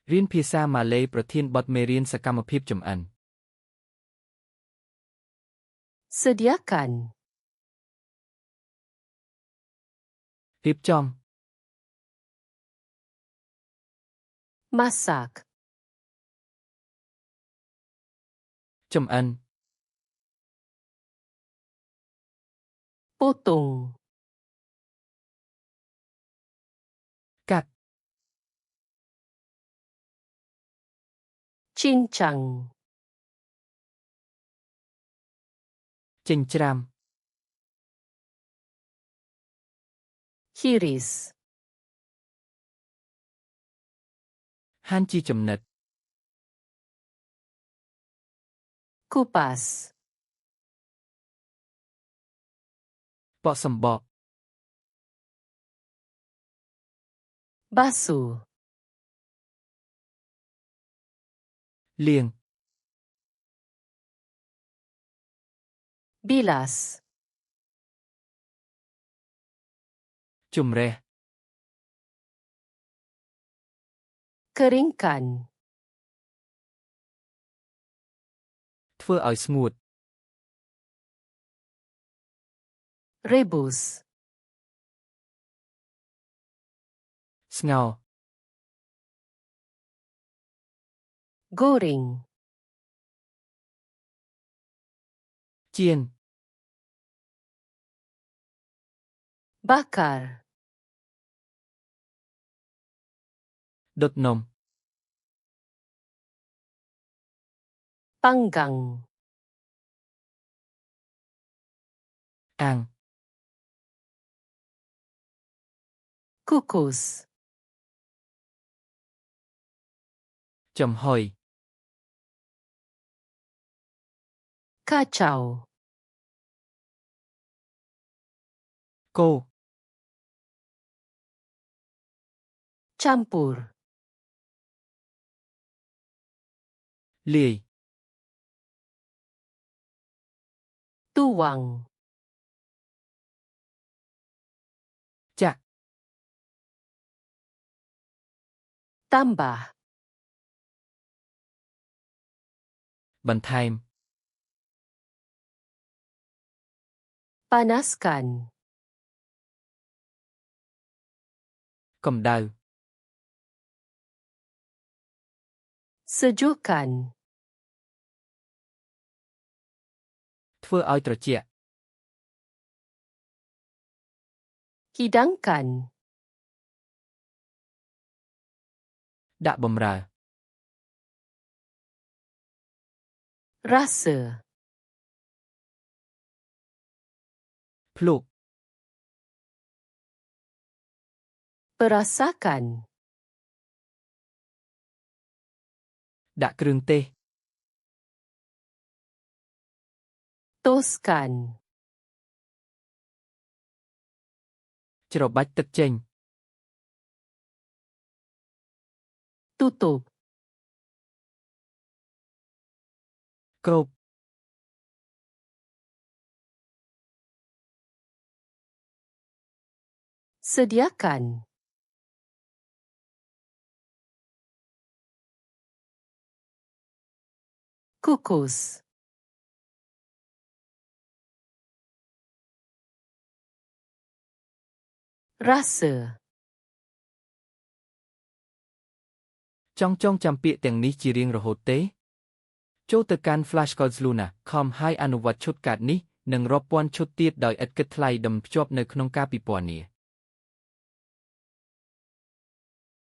เรียนภาษามาเลย์ประเทศบทเมเรียนสกรรมภิบจำอัน Sediakan. รีบจอม Masak. จำอัน Potong. กัด Cincang. จิงจราม Hiris. ฮันจีจำเนิด Kupas. ปอสมบอก Basuh. เลียง Bilas. จุ่มเร Keringkan. ធ្វើឲ្យស្ងួត Rebus. ស្ងោរ Goreng. ចៀន Bakar. ដុតនំ Panggang. អាំង Kukus. ចំហុយ Kacau. គោ Campur. លាយ Tuang. ចាក់ Tambah. បន្ថែម Panaskan. កម្ដៅ Sejukkan. ធ្វើឲ្យត្រជាក់ Hidangkan. ដាក់បម្រើ Rasa. ភ្លុក Perasakan. ដាក់គ្រឿងទេស Toskan. ច្របាច់ទឹកចេញ Tutup. គ្រប Sediakan. Kukus. រ៉ាសឺ ចង់ចាំពាក្យទាំងនេះជារៀងរហូតទេចូលទៅកាន់ flashcards.luna.com ហើយអនុវត្តឈុតកាតនេះនិងរាប់ពាន់ឈុតទៀតដោយឥតគិតថ្លៃដុំភ្ជាប់នៅក្នុងការពិពណ៌នា